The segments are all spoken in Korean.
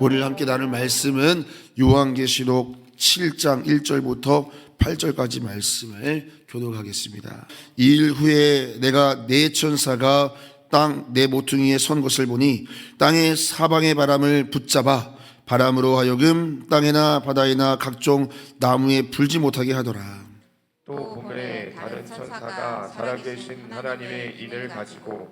오늘 함께 나눌 말씀은 요한계시록 7장 1절부터 8절까지 말씀을 교독하겠습니다. 이 일 후에 내가 네 천사가 땅 네 모퉁이에 선 것을 보니 땅의 사방의 바람을 붙잡아 바람으로 하여금 땅에나 바다에나 각종 나무에 불지 못하게 하더라. 또 보문에 다른 천사가 살아계신 하나님의 인을 가지고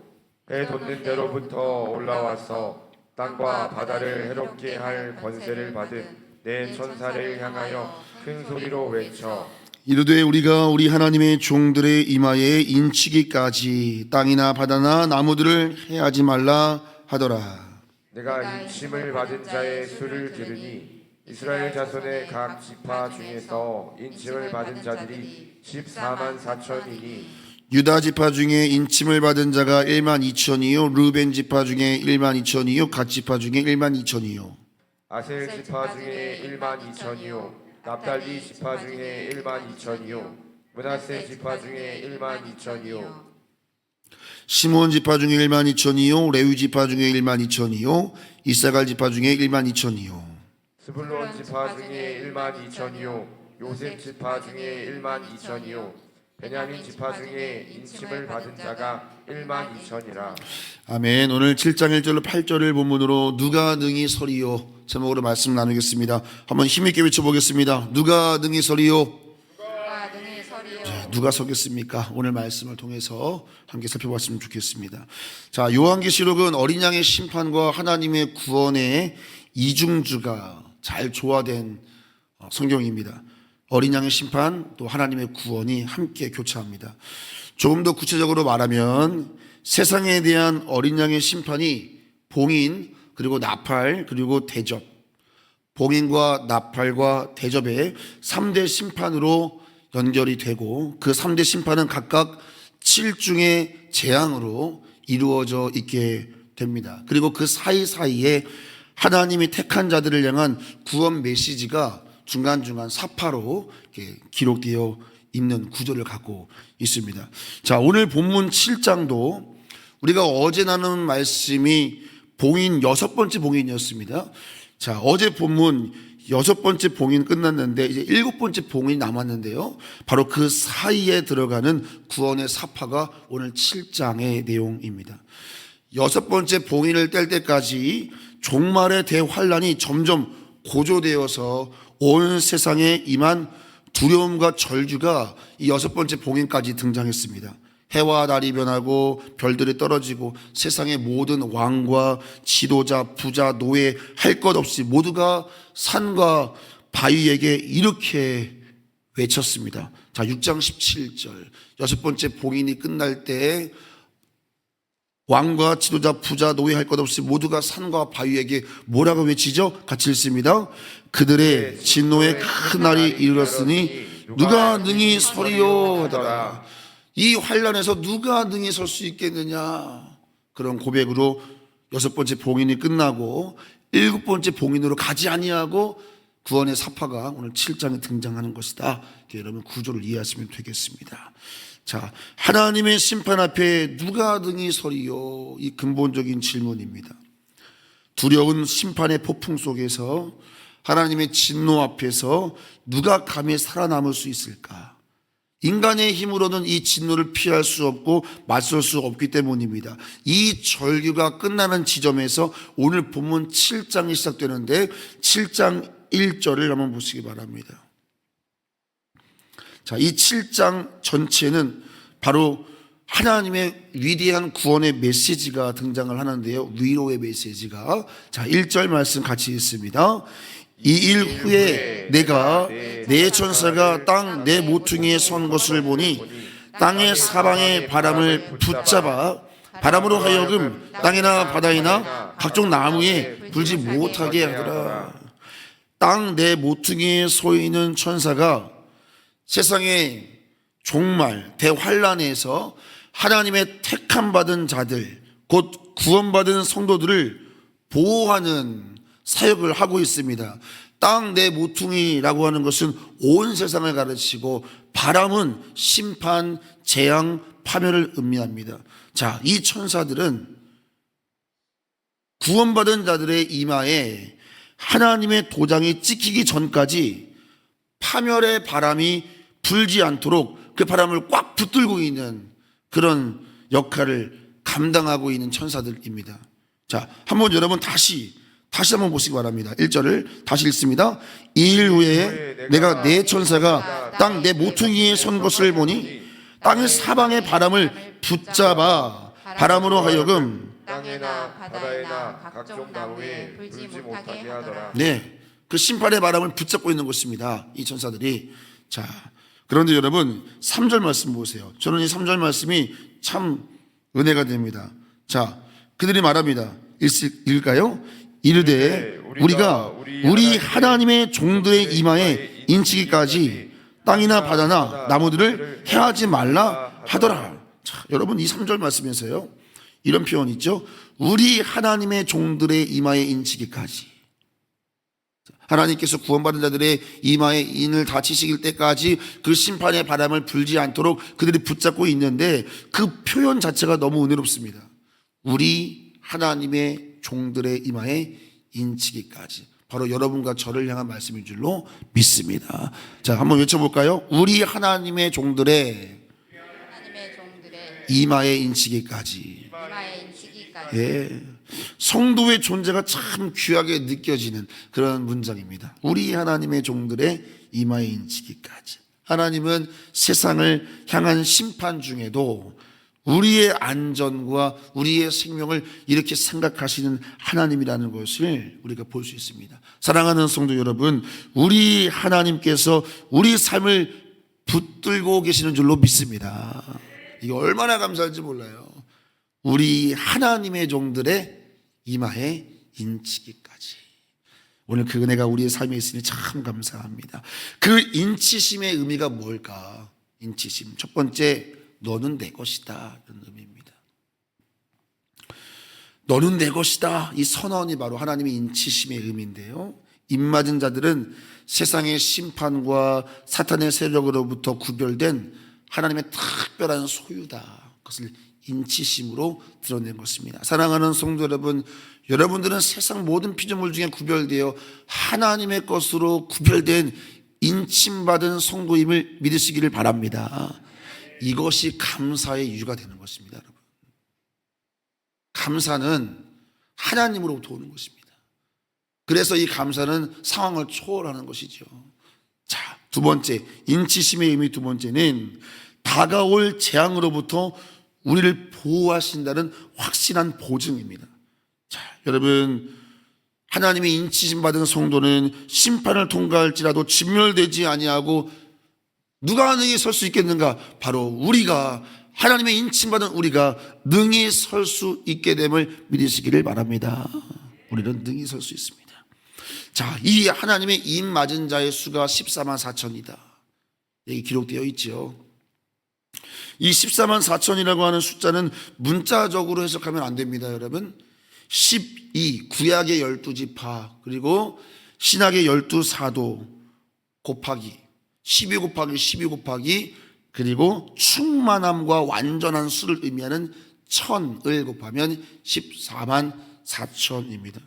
해 돋는 데로부터 올라와서 땅과 바다를 해롭게 할 권세를 받은 네 천사를 향하여 큰 소리로 외쳐 이르되 우리가 우리 하나님의 종들의 이마에 인치기까지 땅이나 바다나 나무들을 해하지 말라 하더라. 내가 인침을 받은 자의 수를 들으니 이스라엘 자손의 각 지파 중에서 인침을 받은 자들이 14만 4천이니 유다 지파 중에 인침을 받은 자가 1만 2천이요 르벤 지파 중에 1만 2천이요 갓 지파 중에 1만 2천이요 아셀 지파 중에 1만 2천이요 납달리 지파 중에 1만 2천이요 므낫세 지파 중에 1만 2천이요 시몬 지파 중에 1만 2천이요 레위 지파 중에 1만 2천이요 이사갈 지파 중에 1만 2천이요 스불론 지파 중에 1만 2천이요 요셉 지파 중에 1만 2천이요 베냐민 지파 중에 인침을 받은 자가 1만 2천이라. 아멘. 오늘 7장 1절로 8절을 본문으로 누가 능히 서리요 제목으로 말씀 나누겠습니다. 한번 힘있게 외쳐보겠습니다. 누가 능히 서리요. 누가 서겠습니까? 오늘 말씀을 통해서 함께 살펴봤으면 좋겠습니다. 자, 요한계시록은 어린 양의 심판과 하나님의 구원의 이중주가 잘 조화된 성경입니다. 어린 양의 심판 또 하나님의 구원이 함께 교차합니다. 조금 더 구체적으로 말하면 세상에 대한 어린 양의 심판이 봉인 그리고 나팔 그리고 대접, 봉인과 나팔과 대접의 3대 심판으로 연결이 되고 그 3대 심판은 각각 7중의 재앙으로 이루어져 있게 됩니다. 그리고 그 사이사이에 하나님이 택한 자들을 향한 구원 메시지가 중간중간 사파로 이렇게 기록되어 있는 구조를 갖고 있습니다. 자, 오늘 본문 7장도 우리가 어제 나눈 말씀이 봉인 6번째 봉인이었습니다. 자, 어제 본문 6번째 봉인 끝났는데 이제 7번째 봉인이 남았는데요. 바로 그 사이에 들어가는 구원의 사파가 오늘 7장의 내용입니다. 6번째 봉인을 뗄 때까지 종말의 대환란이 점점 고조되어서 온 세상에 임한 두려움과 절규가 이 6번째 봉인까지 등장했습니다. 해와 달이 변하고 별들이 떨어지고 세상의 모든 왕과 지도자, 부자, 노예 할 것 없이 모두가 산과 바위에게 이렇게 외쳤습니다. 자, 6장 17절 6번째 봉인이 끝날 때 왕과 지도자, 부자, 노예 할 것 없이 모두가 산과 바위에게 뭐라고 외치죠? 같이 읽습니다. 그들의 진노의 큰 날이 이르렀으니 누가 능히 서리요 하더라. 이 환란에서 누가 능히 설 수 있겠느냐, 그런 고백으로 6번째 봉인이 끝나고 7번째 봉인으로 가지 아니하고 구원의 사파가 오늘 7장에 등장하는 것이다. 여러분 구조를 이해하시면 되겠습니다. 자, 하나님의 심판 앞에 누가 능히 서리요, 이 근본적인 질문입니다. 두려운 심판의 폭풍 속에서 하나님의 진노 앞에서 누가 감히 살아남을 수 있을까? 인간의 힘으로는 이 진노를 피할 수 없고 맞설 수 없기 때문입니다. 이 절규가 끝나는 지점에서 오늘 본문 7장이 시작되는데 7장 1절을 한번 보시기 바랍니다. 자, 이 7장 전체는 바로 하나님의 위대한 구원의 메시지가 등장을 하는데요. 위로의 메시지가. 자, 1절 말씀 같이 읽습니다. 이 일 후에 내가 네 천사가 땅 네 모퉁이에 선 것을 보니 땅의 사방의 바람을 붙잡아 바람으로 하여금 땅이나 바다이나 각종 나무에 불지 못하게 하더라. 땅 네 모퉁이에 서 있는 천사가 세상의 종말 대환란에서 하나님의 택함 받은 자들, 곧 구원받은 성도들을 보호하는 사역을 하고 있습니다. 땅 내 모퉁이라고 하는 것은 온 세상을 가르치고 바람은 심판, 재앙, 파멸을 의미합니다. 자, 이 천사들은 구원받은 자들의 이마에 하나님의 도장이 찍히기 전까지 파멸의 바람이 불지 않도록 그 바람을 꽉 붙들고 있는 그런 역할을 감당하고 있는 천사들입니다. 자, 한번 여러분 다시 한번 보시기 바랍니다. 1절을 다시 읽습니다. 2일 후에 내가 내 천사가 땅 내 모퉁이에 선 것을 보니 땅의 사방의 바람을 붙잡아 바람으로 하여금 땅에나 바다에나 각종 나무에 불지 못하게 하더라. 네, 그 심판의 바람을 붙잡고 있는 것입니다. 이 천사들이. 자, 그런데 여러분 3절 말씀 보세요. 저는 이 3절 말씀이 참 은혜가 됩니다. 자, 그들이 말합니다. 읽을까요? 이르되 우리가 우리 하나님의 종들의 이마에 인치기까지 땅이나 바다나 나무들을 해하지 말라 하더라. 자, 여러분 이 3절 말씀에서요 이런 표현 있죠. 우리 하나님의 종들의 이마에 인치기까지. 하나님께서 구원받은 자들의 이마에 인을 다치시길 때까지 그 심판의 바람을 불지 않도록 그들이 붙잡고 있는데 그 표현 자체가 너무 은혜롭습니다. 우리 하나님의 종들의 이마에 인치기까지. 바로 여러분과 저를 향한 말씀인 줄로 믿습니다. 자, 한번 외쳐볼까요? 우리 하나님의 종들의 이마에 인치기까지. 예, 성도의 존재가 참 귀하게 느껴지는 그런 문장입니다. 우리 하나님의 종들의 이마에 인치기까지. 하나님은 세상을 향한 심판 중에도 우리의 안전과 우리의 생명을 이렇게 생각하시는 하나님이라는 것을 우리가 볼 수 있습니다. 사랑하는 성도 여러분, 우리 하나님께서 우리 삶을 붙들고 계시는 줄로 믿습니다. 이게 얼마나 감사한지 몰라요. 우리 하나님의 종들의 이마에 인치기까지. 오늘 그 은혜가 우리의 삶에 있으니 참 감사합니다. 그 인치심의 의미가 뭘까? 인치심. 첫 번째, 너는 내 것이다. 이런 의미입니다. 너는 내 것이다. 이 선언이 바로 하나님의 인치심의 의미인데요. 입맞은 자들은 세상의 심판과 사탄의 세력으로부터 구별된 하나님의 특별한 소유다. 그것을 인치심으로 드러낸 것입니다. 사랑하는 성도 여러분, 여러분들은 세상 모든 피조물 중에 구별되어 하나님의 것으로 구별된 인침받은 성도임을 믿으시기를 바랍니다. 이것이 감사의 이유가 되는 것입니다. 여러분, 감사는 하나님으로부터 오는 것입니다. 그래서 이 감사는 상황을 초월하는 것이죠. 자, 두 번째, 인치심의 의미 두 번째는 다가올 재앙으로부터 우리를 보호하신다는 확실한 보증입니다. 자, 여러분, 하나님의 인치심 받은 성도는 심판을 통과할지라도 진멸되지 아니하고 누가 능히 설 수 있겠는가? 바로 우리가, 하나님의 인침받은 우리가 능히 설 수 있게 됨을 믿으시기를 바랍니다. 우리는 능히 설 수 있습니다. 자, 이 하나님의 인 맞은 자의 수가 14만 4천이다. 여기 기록되어 있죠. 이 14만 4천이라고 하는 숫자는 문자적으로 해석하면 안 됩니다, 여러분. 12, 구약의 12지파, 그리고 신약의 12사도 곱하기 12 곱하기 12 곱하기 그리고 충만함과 완전한 수를 의미하는 1000을 곱하면 14만 4천입니다.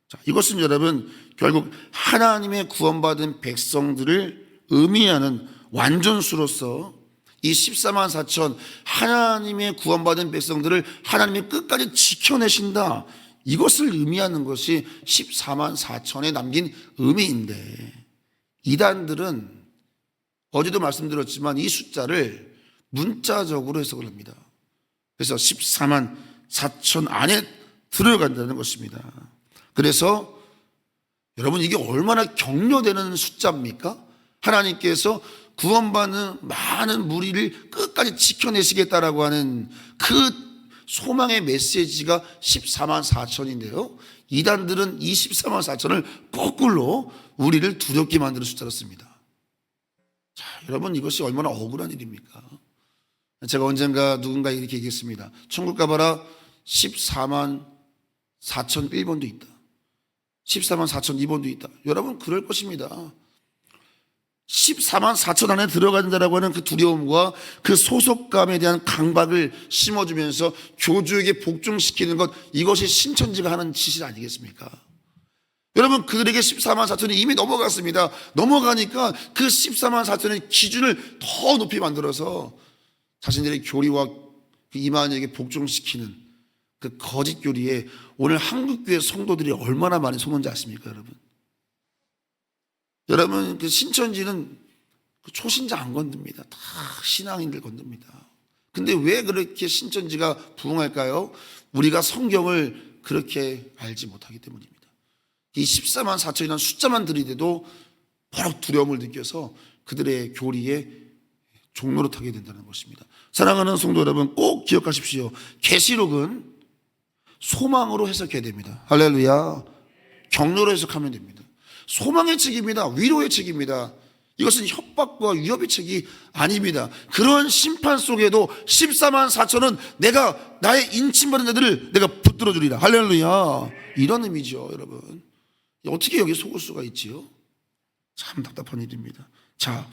자, 이것은 여러분 결국 하나님의 구원받은 백성들을 의미하는 완전수로서 이 14만 4천 하나님의 구원받은 백성들을 하나님이 끝까지 지켜내신다. 이것을 의미하는 것이 14만 4천에 남긴 의미인데 이단들은 어제도 말씀드렸지만 이 숫자를 문자적으로 해석을 합니다. 그래서 14만 4천 안에 들어간다는 것입니다. 그래서 여러분 이게 얼마나 격려되는 숫자입니까? 하나님께서 구원받는 많은 무리를 끝까지 지켜내시겠다라고 하는 그 소망의 메시지가 14만 4천인데요. 이단들은 이 14만 4천을 거꾸로 우리를 두렵게 만드는 숫자로 씁니다. 자, 여러분 이것이 얼마나 억울한 일입니까? 제가 언젠가 누군가 이렇게 얘기했습니다. 천국 가봐라 14만 4천 1번도 있다. 14만 4천 2번도 있다. 여러분 그럴 것입니다. 14만 4천 안에 들어간다라고 하는 그 두려움과 그 소속감에 대한 강박을 심어주면서 교주에게 복종시키는 것, 이것이 신천지가 하는 짓이 아니겠습니까? 여러분, 그들에게 14만 4천이 이미 넘어갔습니다. 넘어가니까 그 14만 4천의 기준을 더 높이 만들어서 자신들의 교리와 그 이만희에게 복종시키는 그 거짓 교리에 오늘 한국교회 성도들이 얼마나 많이 속는지 아십니까, 여러분? 여러분, 그 신천지는 그 초신자 안 건듭니다. 다 신앙인들 건듭니다. 근데 왜 그렇게 신천지가 부흥할까요? 우리가 성경을 그렇게 알지 못하기 때문입니다. 이 14만 4천이라는 숫자만 들이대도 바로 두려움을 느껴서 그들의 교리에 종노릇하게 된다는 것입니다. 사랑하는 성도 여러분, 꼭 기억하십시오. 계시록은 소망으로 해석해야 됩니다. 할렐루야. 격려로 해석하면 됩니다. 소망의 책입니다. 위로의 책입니다. 이것은 협박과 위협의 책이 아닙니다. 그러한 심판 속에도 14만 4천은 내가 나의 인침받은 자들을 내가 붙들어 주리라. 할렐루야. 이런 의미죠, 여러분. 어떻게 여기 속을 수가 있지요? 참 답답한 일입니다. 자,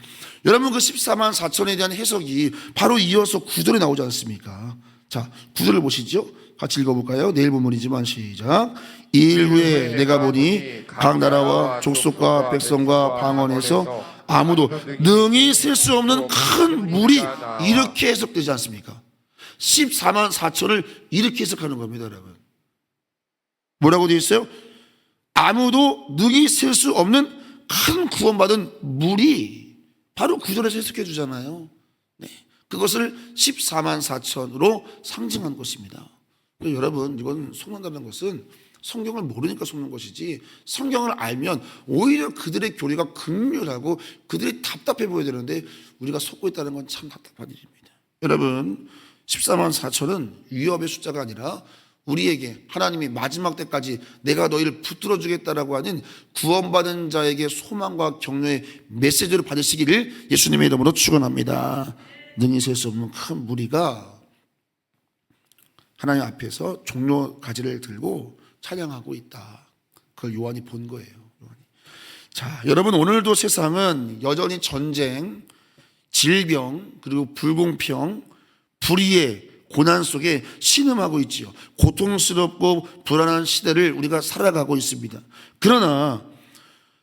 여러분, 그 14만 4천에 대한 해석이 바로 이어서 9절에 나오지 않습니까? 자, 9절을 보시죠. 같이 읽어볼까요? 내일 본문이지만 시작. 이일 후에 내가 보니 각 나라와 족속과 백성과 방언에서 아무도 능히 셀 수 없는 큰 물이 이렇게 해석되지 않습니까? 14만 4천을 이렇게 해석하는 겁니다, 여러분. 뭐라고 되어 있어요? 아무도 능히 셀 수 없는 큰 구원받은 물이 바로 9절에서 해석해 주잖아요. 네. 그것을 14만 4천으로 상징한 것입니다. 여러분, 이건 속는다는 것은 성경을 모르니까 속는 것이지, 성경을 알면 오히려 그들의 교리가 극률하고 그들이 답답해 보여야 되는데 우리가 속고 있다는 건 참 답답한 일입니다. 여러분, 14만 4천은 위협의 숫자가 아니라 우리에게 하나님이 마지막 때까지 내가 너희를 붙들어 주겠다라고 하는 구원받은 자에게 소망과 격려의 메시지를 받으시기를 예수님의 이름으로 축원합니다. 능히 셀 수 없는 큰 무리가 하나님 앞에서 종려 가지를 들고 찬양하고 있다. 그걸 요한이 본 거예요. 요한이. 자, 여러분, 오늘도 세상은 여전히 전쟁, 질병, 그리고 불공평, 불의의 고난 속에 신음하고 있지요. 고통스럽고 불안한 시대를 우리가 살아가고 있습니다. 그러나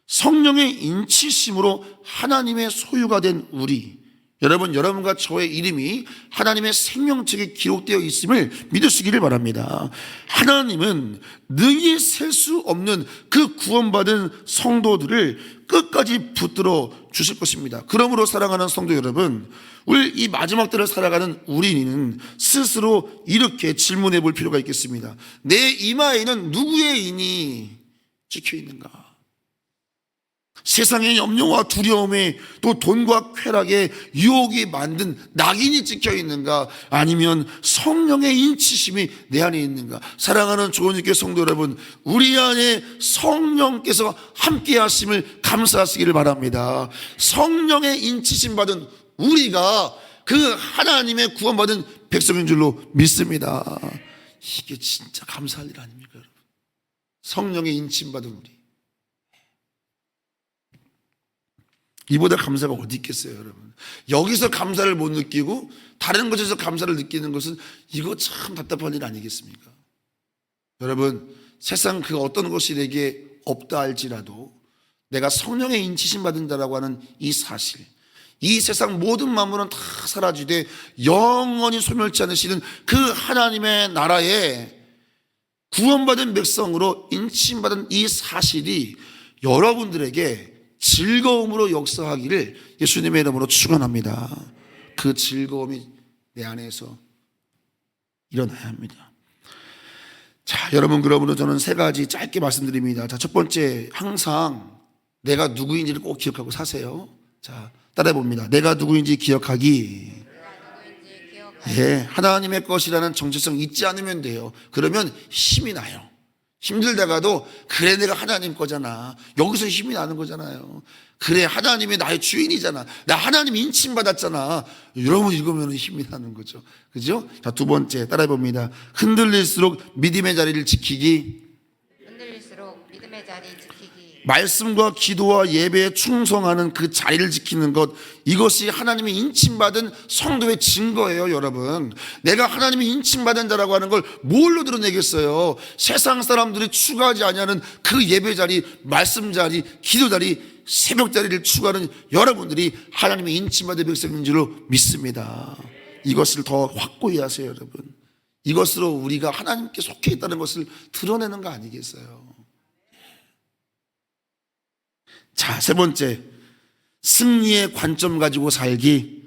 성령의 인치심으로 하나님의 소유가 된 우리, 여러분과 저의 이름이 하나님의 생명책에 기록되어 있음을 믿으시기를 바랍니다. 하나님은 능히 셀 수 없는 그 구원받은 성도들을 끝까지 붙들어 주실 것입니다. 그러므로 사랑하는 성도 여러분, 우리 이 마지막 때를 살아가는 우리는 스스로 이렇게 질문해 볼 필요가 있겠습니다. 내 이마에는 누구의 인이 찍혀 있는가? 세상의 염려와 두려움에 또 돈과 쾌락에 유혹이 만든 낙인이 찍혀 있는가? 아니면 성령의 인치심이 내 안에 있는가? 사랑하는 조은익교 성도 여러분, 우리 안에 성령께서 함께 하심을 감사하시기를 바랍니다. 성령의 인치심 받은 우리가 그 하나님의 구원받은 백성인 줄로 믿습니다. 이게 진짜 감사할 일 아닙니까, 여러분? 성령의 인침 받은 우리. 이보다 감사가 어디 있겠어요, 여러분? 여기서 감사를 못 느끼고 다른 곳에서 감사를 느끼는 것은 이거 참 답답한 일 아니겠습니까? 여러분, 세상 그 어떤 것이 내게 없다 할지라도 내가 성령의 인치심 받은 자라고 하는 이 사실, 이 세상 모든 만물은 다 사라지되 영원히 소멸치 않으시는 그 하나님의 나라에 구원받은 백성으로 인치심받은 이 사실이 여러분들에게 즐거움으로 역사하기를 예수님의 이름으로 축원합니다. 그 즐거움이 내 안에서 일어나야 합니다. 자, 여러분, 그러므로 저는 세 가지 짧게 말씀드립니다. 자, 첫 번째, 항상 내가 누구인지를 꼭 기억하고 사세요. 자, 따라해 봅니다. 내가 누구인지 기억하기. 예, 하나님의 것이라는 정체성 잊지 않으면 돼요. 그러면 힘이 나요. 힘들다가도 그래, 내가 하나님 거잖아. 여기서 힘이 나는 거잖아요. 그래, 하나님이 나의 주인이잖아. 나 하나님 인침받았잖아. 여러분 읽으면 힘이 나는 거죠. 그죠? 자, 두 번째 따라해 봅니다. 흔들릴수록 믿음의 자리를 지키기. 흔들릴수록 믿음의 자리 지키기. 말씀과 기도와 예배에 충성하는 그 자리를 지키는 것, 이것이 하나님의 인침받은 성도의 증거예요. 여러분, 내가 하나님의 인침받은 자라고 하는 걸 뭘로 드러내겠어요? 세상 사람들이 추구하지 아니하는 그 예배 자리, 말씀 자리, 기도 자리, 새벽 자리를 추구하는 여러분들이 하나님의 인침받은 백성인 줄로 믿습니다. 이것을 더 확고히 하세요. 여러분, 이것으로 우리가 하나님께 속해 있다는 것을 드러내는 거 아니겠어요? 자, 세 번째, 승리의 관점 가지고 살기.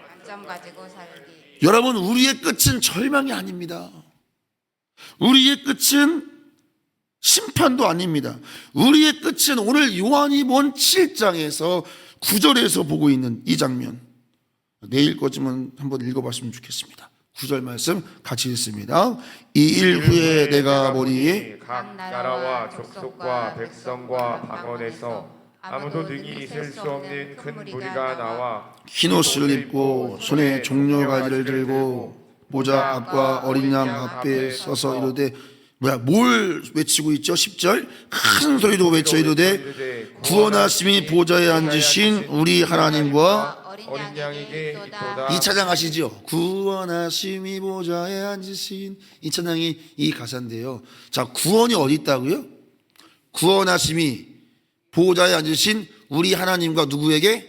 관점 가지고 살기. 여러분, 우리의 끝은 절망이 아닙니다. 우리의 끝은 심판도 아닙니다. 우리의 끝은 오늘 요한이 본 7장에서 9절에서 보고 있는 이 장면, 내일 거지만 한번 읽어봤으면 좋겠습니다. 9절 말씀 같이 읽습니다. 이 일 후에 내가 보니 각 나라와 족속과 백성과 방언에서 아무도 능히 셀 수 없는 큰 무리가 나와 흰 옷을 입고 손에 종려 가지를 들고 모자 앞과 어린 양 앞에 서서 이르되, 뭘 외치고 있죠? 10절, 큰 소리로 외쳐 이르되, 구원하심이 보좌에 앉으신 우리 하나님과 어린 양에게 있도다. 이 찬양 아시죠? 구원하심이 보좌에 앉으신, 이 찬양이 이 가사인데요. 자, 구원이 어디 있다고요? 구원하심이 보좌에 앉으신 우리 하나님과 누구에게?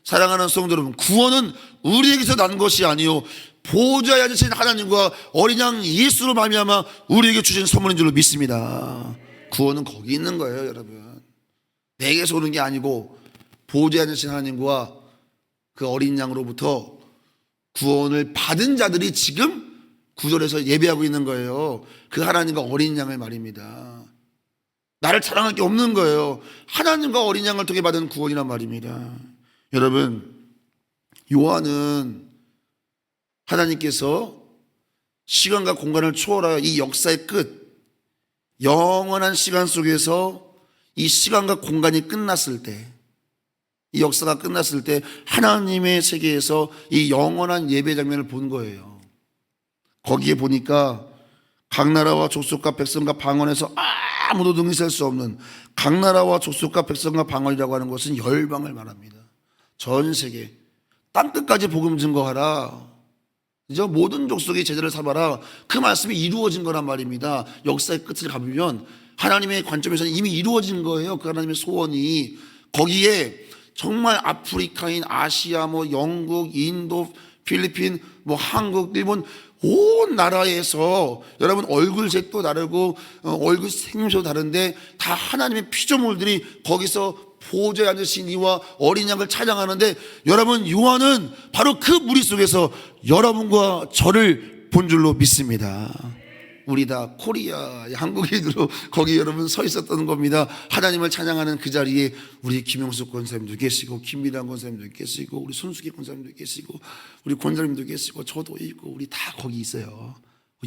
사랑하는 성도 여러분, 구원은 우리에게서 난 것이 아니요 보좌에 앉으신 하나님과 어린 양 예수로 말미암아 우리에게 주신 선물인 줄로 믿습니다. 구원은 거기 있는 거예요. 여러분, 내게서 오는 게 아니고 보좌에 앉으신 하나님과 그 어린 양으로부터 구원을 받은 자들이 지금 9절에서 예배하고 있는 거예요. 그 하나님과 어린 양을 말입니다. 나를 자랑할 게 없는 거예요. 하나님과 어린 양을 통해 받은 구원이란 말입니다. 여러분, 요한은 하나님께서 시간과 공간을 초월하여 이 역사의 끝, 영원한 시간 속에서 이 시간과 공간이 끝났을 때, 이 역사가 끝났을 때 하나님의 세계에서 이 영원한 예배 장면을 본 거예요. 거기에 보니까 각 나라와 족속과 백성과 방언에서 아무도 능히 셀 수 없는, 각 나라와 족속과 백성과 방언이라고 하는 것은 열방을 말합니다. 전 세계 땅끝까지 복음 증거하라, 그죠? 모든 족속의 제자를 삼아라, 그 말씀이 이루어진 거란 말입니다. 역사의 끝을 가보면 하나님의 관점에서는 이미 이루어진 거예요. 그 하나님의 소원이. 거기에 정말 아프리카인, 아시아, 영국, 인도, 필리핀, 한국, 일본 온 나라에서 여러분 얼굴색도 다르고 얼굴 생김새도 다른데 다 하나님의 피조물들이 거기서 보좌에 앉으신 이와 어린 양을 찬양하는데, 여러분, 요한은 바로 그 무리 속에서 여러분과 저를 본 줄로 믿습니다. 우리 다 코리아 한국인으로 거기 여러분 서 있었던 겁니다. 하나님을 찬양하는 그 자리에 우리 김용숙 권사님도 계시고, 김미란 권사님도 계시고, 우리 손수기 권사님도 계시고, 우리 권사님도 계시고, 저도 있고, 우리 다 거기 있어요.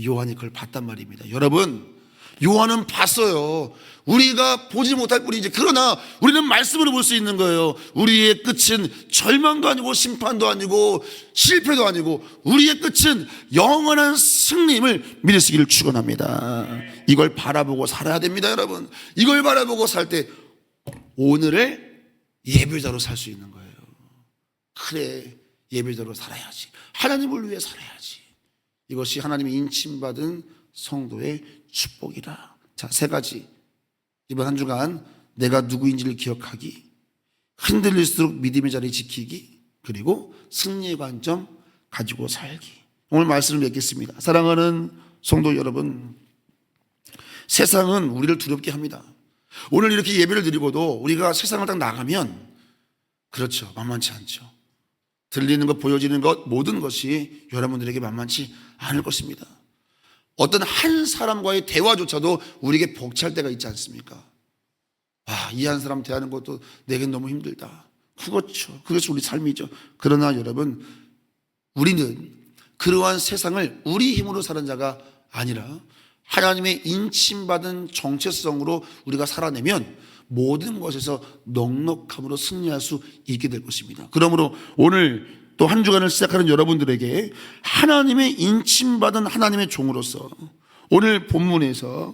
요한이 그걸 봤단 말입니다. 여러분, 요한은 봤어요. 우리가 보지 못할 뿐이지, 그러나 우리는 말씀으로 볼 수 있는 거예요. 우리의 끝은 절망도 아니고 심판도 아니고 실패도 아니고 우리의 끝은 영원한 승리임을 믿으시기를 축원합니다. 이걸 바라보고 살아야 됩니다. 여러분, 이걸 바라보고 살 때 오늘을 예배자로 살 수 있는 거예요. 그래, 예배자로 살아야지, 하나님을 위해 살아야지. 이것이 하나님의 인침받은 성도의 축복이라. 자, 세 가지. 이번 한 주간 내가 누구인지를 기억하기, 흔들릴수록 믿음의 자리 지키기, 그리고 승리의 관점 가지고 살기. 오늘 말씀을 맺겠습니다. 사랑하는 성도 여러분, 세상은 우리를 두렵게 합니다. 오늘 이렇게 예배를 드리고도 우리가 세상을 딱 나가면, 그렇죠, 만만치 않죠. 들리는 것, 보여지는 것, 모든 것이 여러분들에게 만만치 않을 것입니다. 어떤 한 사람과의 대화조차도 우리에게 벅찰 때가 있지 않습니까? 이 한 사람 대하는 것도 내겐 너무 힘들다. 그렇죠. 그것이 우리 삶이죠. 그러나 여러분, 우리는 그러한 세상을 우리 힘으로 사는 자가 아니라 하나님의 인침받은 정체성으로 우리가 살아내면 모든 것에서 넉넉함으로 승리할 수 있게 될 것입니다. 그러므로 오늘 또 한 주간을 시작하는 여러분들에게 하나님의 인침받은 하나님의 종으로서 오늘 본문에서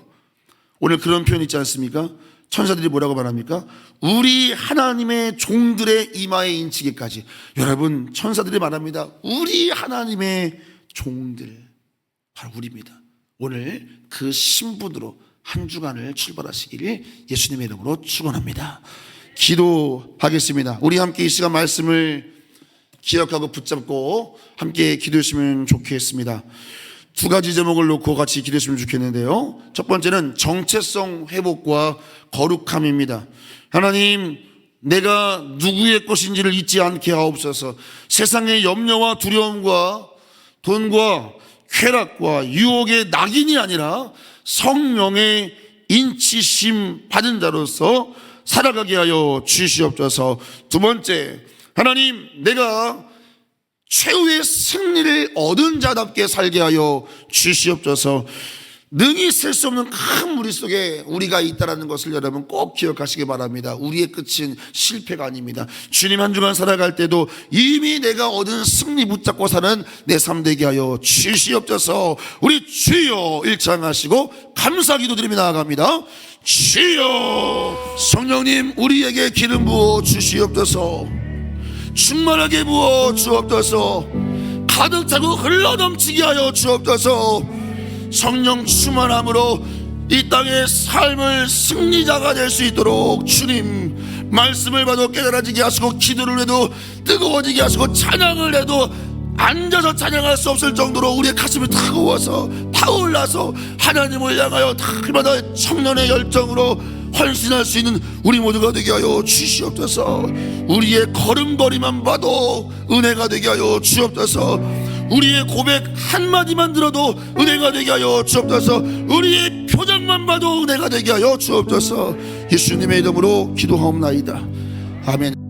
오늘 그런 표현 있지 않습니까? 천사들이 뭐라고 말합니까? 우리 하나님의 종들의 이마에 인치기까지. 여러분, 천사들이 말합니다. 우리 하나님의 종들, 바로 우리입니다. 오늘 그 신분으로 한 주간을 출발하시기를 예수님의 이름으로 축원합니다. 기도하겠습니다. 우리 함께 이 시간 말씀을 기억하고 붙잡고 함께 기도했으면 좋겠습니다. 두 가지 제목을 놓고 같이 기도했으면 좋겠는데요. 첫 번째는 정체성 회복과 거룩함입니다. 하나님, 내가 누구의 것인지를 잊지 않게 하옵소서. 세상의 염려와 두려움과 돈과 쾌락과 유혹의 낙인이 아니라 성령의 인치심 받은 자로서 살아가게 하여 주시옵소서. 두 번째, 하나님, 내가 최후의 승리를 얻은 자답게 살게 하여 주시옵소서. 능히 셀 수 없는 큰 무리 속에 우리가 있다는 것을 여러분 꼭 기억하시기 바랍니다. 우리의 끝은 실패가 아닙니다. 주님 한 주간 살아갈 때도 이미 내가 얻은 승리 붙잡고 사는 내 삶 되게 하여 주시옵소서. 우리 주여 일창하시고 감사 기도드리며 나아갑니다. 주여, 성령님 우리에게 기름 부어 주시옵소서. 충만하게 부어 주옵소서. 가득 차고 흘러넘치게 하여 주옵소서. 성령 충만함으로 이 땅의 삶을 승리자가 될 수 있도록 주님 말씀을 봐도 깨달아지게 하시고, 기도를 해도 뜨거워지게 하시고, 찬양을 해도 앉아서 찬양할 수 없을 정도로 우리의 가슴이 뜨거워서 타올라서 하나님을 향하여 날마다 청년의 열정으로 헌신할 수 있는 우리 모두가 되게 하여 주시옵소서. 우리의 걸음걸이만 봐도 은혜가 되게 하여 주옵소서. 우리의 고백 한마디만 들어도 은혜가 되게 하여 주옵소서. 우리의 표정만 봐도 은혜가 되게 하여 주옵소서. 예수님의 이름으로 기도하옵나이다. 아멘.